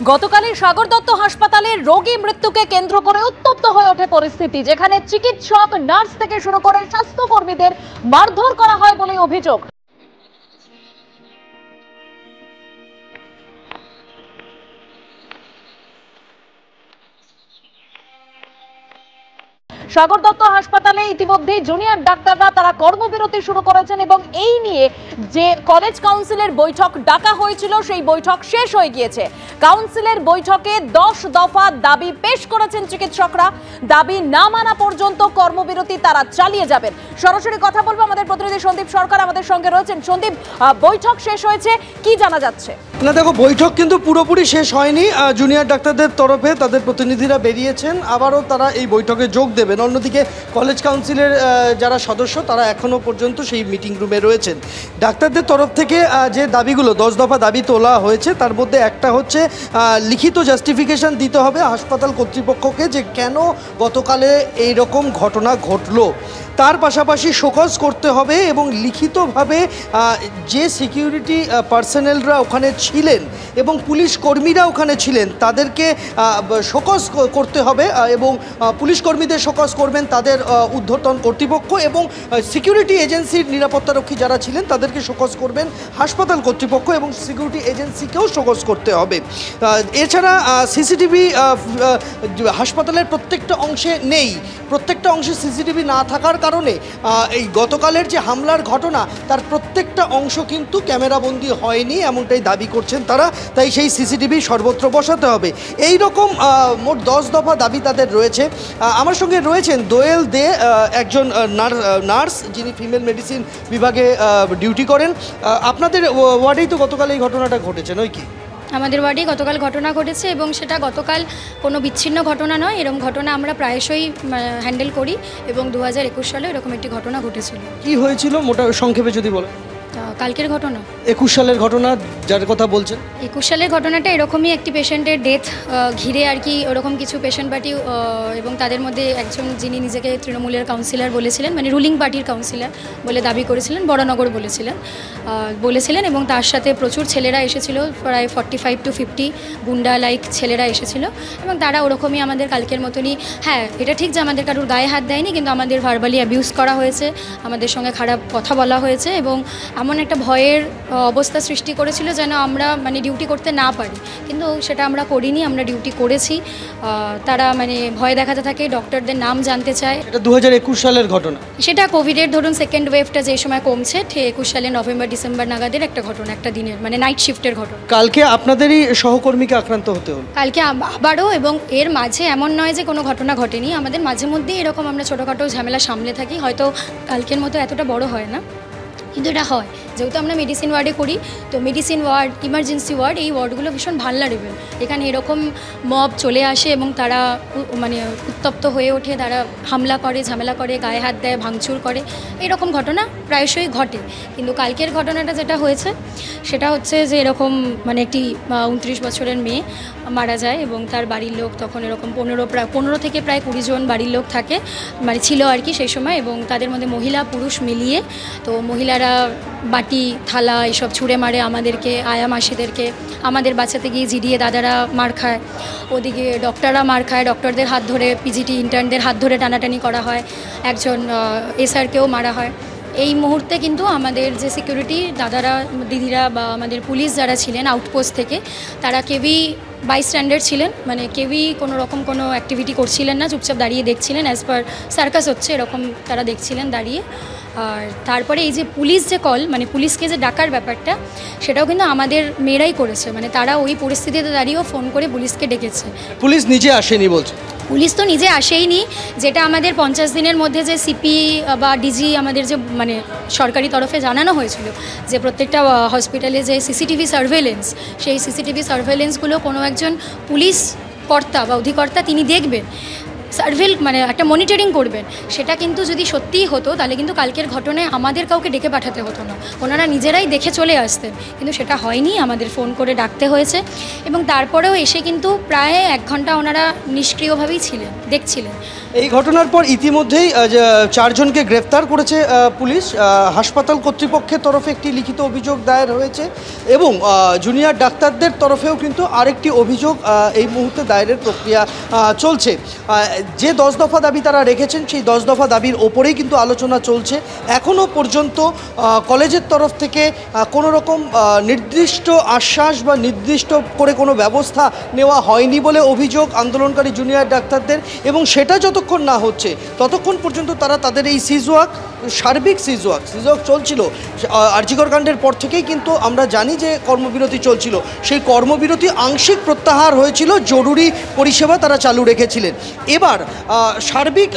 গতকালের সাগর দত্ত হাসপাতালে রোগী মৃত্যুকে কেন্দ্র করে উত্তপ্ত হয়ে ওঠে পরিস্থিতি, যেখানে চিকিৎসক, নার্স থেকে শুরু করে স্বাস্থ্যকর্মীদের মারধর করা হয় বলে অভিযোগ। সাগর দত্ত হাসপাতালে ইতিমধ্যে জুনিয়র ডাক্তাররা তারা কর্মবিরতি শুরু করেছেন এবং এই নিয়ে যে কলেজ কাউন্সিলের বৈঠক ডাকা হয়েছিল সেই বৈঠক শেষ হয়ে গিয়েছে। কাউন্সিলের বৈঠকে 10 দফা দাবি পেশ করেছেন চিকিৎসকরা। দাবি না মানা পর্যন্ত কর্মবিরতি তারা চালিয়ে যাবেন। সরাসরি কথা বলবো, আমাদের প্রতিনিধি সন্দীপ সরকার আমাদের সঙ্গে রয়েছেন। সন্দীপ, বৈঠক শেষ হয়েছে, কি জানা যাচ্ছে? না দেখো, বৈঠক কিন্তু পুরোপুরি শেষ হয়নি। জুনিয়র ডাক্তারদের তরফে তাদের প্রতিনিধিরা বেরিয়েছেন, আবারও তারা এই বৈঠকে যোগ দেবেন। অন্যদিকে কলেজ কাউন্সিলের যারা সদস্য তারা এখনও পর্যন্ত সেই মিটিং রুমে রয়েছেন। ডাক্তারদের তরফ থেকে যে দাবিগুলো 10 দফা দাবি তোলা হয়েছে, তার মধ্যে একটা হচ্ছে লিখিত জাস্টিফিকেশন দিতে হবে হাসপাতাল কর্তৃপক্ষকে যে কেন গতকালে এইরকম ঘটনা ঘটলো। তার পাশাপাশি শোকজ করতে হবে এবং লিখিতভাবে যে সিকিউরিটি পার্সোনেলরা ওখানে ছিলেন এবং পুলিশ কর্মীরা ওখানে ছিলেন তাদেরকে শোকজ করতে হবে এবং পুলিশ কর্মীদের শোকজ করবেন তাদের ঊর্ধ্বতন কর্তৃপক্ষ এবং সিকিউরিটি এজেন্সির নিরাপত্তারক্ষী যারা ছিলেন তাদেরকে শোকজ করবেন হাসপাতাল কর্তৃপক্ষ এবং সিকিউরিটি এজেন্সিকেও শোকজ করতে হবে। এছাড়া সিসিটিভি হাসপাতালের প্রত্যেকটা অংশে নেই, প্রত্যেকটা অংশে সিসিটিভি না থাকার কারণে এই গতকালের যে হামলার ঘটনা তার প্রত্যেকটা অংশ কিন্তু ক্যামেরাবন্দি হয়নি, এমনটাই দাবি করছেন তারা। তাই সেই সিসিটিভি সর্বত্র বসাতে হবে। এই রকম মোট 10 দফা দাবি তাদের রয়েছে। আমার সঙ্গে রয়েছেন দোয়েল দে, একজন নার্স যিনি ফিমেল মেডিসিন বিভাগে ডিউটি করেন। আপনাদের ওয়ার্ডেই তো গতকাল এই ঘটনাটা ঘটেছে নয় কি? আমাদের ওয়ার্ডে গতকাল ঘটনা ঘটেছে এবং সেটা গতকাল কোনো বিচ্ছিন্ন ঘটনা নয়। এরকম ঘটনা আমরা প্রায়শই হ্যান্ডেল করি এবং 2021 সালে এরকম একটি ঘটনা ঘটেছিল। কি হয়েছিল মোটা সংক্ষেপে যদি বলেন? কালকের ঘটনা 21 সালের ঘটনা যার কথা বলছেন। 21 সালের ঘটনাটা এরকমই একটি পেশেন্টের ডেথ ঘিরে আর কি, ওরকম কিছু পেশেন্ট পার্টি এবং তাদের মধ্যে একজন যিনি নিজেকে তৃণমূলের কাউন্সিলর বলেছিলেন, মানে রুলিং পার্টির কাউন্সিলর বলে দাবি করেছিলেন, বড়নগর বলেছিলেন এবং তার সাথে প্রচুর ছেলেরা এসেছিল, প্রায় 45 to 50 গুন্ডা লাইক ছেলেরা এসেছিল এবং তারা ওরকমই আমাদের কালকের মতনই, হ্যাঁ এটা ঠিক যে আমাদের কারোর গায়ে হাত দেয়নি, কিন্তু আমাদের ভার্বালি অ্যাবিউজ করা হয়েছে, আমাদের সঙ্গে খারাপ কথা বলা হয়েছে এবং এমন একটা ভয়ের অবস্থা সৃষ্টি করেছিল যেন আমরা মানে ডিউটি করতে না পারি, কিন্তু সেটা আমরা করিনি, আমরা ডিউটি করেছি। তারা মানে ভয় দেখাতে থাকে, ডক্টরদের নাম জানতে চায়। এটা 2021 সালের ঘটনা। সেটা কোভিডের ধরুন সেকেন্ড ওয়েভটা যে সময় কমছে, ঠিক 21 সালে নভেম্বর ডিসেম্বর নাগাদের একটা ঘটনা, একটা দিনের মানে নাইট শিফটের ঘটনা। কালকে আপনাদেরই সহকর্মীকে আক্রান্ত হতে হলো। কালকে আবারও, এবং এর মাঝে এমন নয় যে কোনো ঘটনা ঘটেনি, আমাদের মাঝে মধ্যেই এরকম আমরা ছোটোখাটো ঝামেলা সামলে থাকি, হয়তো কালকের মতো এতটা বড় হয় না কিন্তু এটা হয়। যেহেতু আমরা মেডিসিন ওয়ার্ডে করি, তো মেডিসিন ওয়ার্ড, ইমার্জেন্সি ওয়ার্ড, এই ওয়ার্ডগুলো ভীষণ ভালনারেবল। এখানে এরকম মব চলে আসে এবং তারা মানে উত্তপ্ত হয়ে ওঠে, তারা হামলা করে, ঝামেলা করে, গায়ে হাত দেয়, ভাঙচুর করে, এরকম ঘটনা প্রায়শই ঘটে। কিন্তু কালকের ঘটনাটা যেটা হয়েছে সেটা হচ্ছে যে এরকম মানে একটি 29 বছরের মেয়ে মারা যায় এবং তার বাড়ির লোক তখন এরকম 15 থেকে প্রায় 20 জন বাড়ির লোক থাকে, মানে ছিল আর কি সেই সময়, এবং তাদের মধ্যে মহিলা পুরুষ মিলিয়ে, তো মহিলারা বাটি থালা এসব ছুঁড়ে মারে আমাদেরকে, আয়া মাসিদেরকে, আমাদের বাঁচাতে গিয়ে জিডিএ দাদারা মার খায়, ওদিকে ডক্টররা মার খায়, ডক্টরদের হাত ধরে, পিজিটি ইন্টার্নদের হাত ধরে টানাটানি করা হয়, একজন এসআরকেও মারা হয়। এই মুহূর্তে কিন্তু আমাদের যে সিকিউরিটি দাদারা, দিদিরা বা আমাদের পুলিশ যারা ছিলেন আউটপোস্ট থেকে, তারা কেউই বাইস্ট্যান্ডার ছিলেন, মানে কেউই কোনো রকম কোনো অ্যাক্টিভিটি করছিলেন না, চুপচাপ দাঁড়িয়ে দেখছিলেন, অ্যাজ পার সার্কাস হচ্ছে এরকম তারা দেখছিলেন দাঁড়িয়ে। আর তারপরে এই যে পুলিশ যে কল, মানে পুলিশকে যে ডাকার ব্যাপারটা, সেটাও কিন্তু আমাদের মেয়েরাই করেছে, মানে তারা ওই পরিস্থিতিতে দাঁড়িয়েও ফোন করে পুলিশকে ডেকেছে। পুলিশ নিজে আসেনি বলছে? পুলিশ তো নিজে আসেইনি, যেটা আমাদের 50 দিনের মধ্যে যে সিপি বা ডিজি আমাদের যে মানে সরকারি তরফে জানানো হয়েছিল যে প্রত্যেকটা হসপিটালে যে সিসিটিভি সার্ভেলেন্স, সেই সিসিটিভি সার্ভেলেন্সগুলো কোনো একজন পুলিশ কর্তা বা অধিকর্তা তিনি দেখবেন। সার্ভেল মানে একটা মনিটরিং করবেন, সেটা কিন্তু যদি সত্যিই হতো তাহলে কিন্তু কালকের ঘটনায় আমাদের কাউকে ডেকে পাঠাতে হতো না, ওনারা নিজেরাই দেখে চলে আসতেন। কিন্তু সেটা হয়নি, আমাদের ফোন করে ডাকতে হয়েছে এবং তারপরেও এসে কিন্তু প্রায় 1 ঘন্টা ওনারা নিষ্ক্রিয়ভাবেই ছিলেন, দেখছিলেন। এই ঘটনার পর ইতিমধ্যেই 4 জনকে গ্রেফতার করেছে পুলিশ। হাসপাতাল কর্তৃপক্ষের তরফে একটি লিখিত অভিযোগ দায়ের হয়েছে এবং জুনিয়র ডাক্তারদের তরফেও কিন্তু আরেকটি অভিযোগ এই মুহূর্তে দায়েরের প্রক্রিয়া চলছে। যে 10 দফা দাবি তারা রেখেছেন সেই 10 দফা দাবির ওপরেই কিন্তু আলোচনা চলছে। এখনও পর্যন্ত কলেজের তরফ থেকে কোনো রকম নির্দিষ্ট আশ্বাস বা নির্দিষ্ট করে কোনো ব্যবস্থা নেওয়া হয়নি বলে অভিযোগ আন্দোলনকারী জুনিয়র ডাক্তারদের, এবং সেটা যতক্ষণ না হচ্ছে ততক্ষণ পর্যন্ত তারা তাদের এই সিজওয়াক, সার্বিক সিজওয়াক চলছিল। আরজিকর কাণ্ডের পর থেকেই কিন্তু আমরা জানি যে কর্মবিরতি চলছিল, সেই কর্মবিরতি আংশিক প্রত্যাহার হয়েছিল, জরুরি পরিষেবা তারা চালু রেখেছিলেন। এবার সার্বিক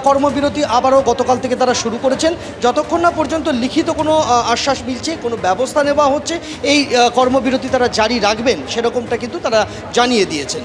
কর্মবিরতি আবারও গতকাল থেকে তারা শুরু করেছেন। যতক্ষণ না পর্যন্ত লিখিত কোনো আশ্বাস মিলছে, কোনো ব্যবস্থা নেওয়া হচ্ছে, এই কর্মবিরতি তারা জারি রাখবেন সেরকমটা কিন্তু তারা জানিয়ে দিয়েছেন।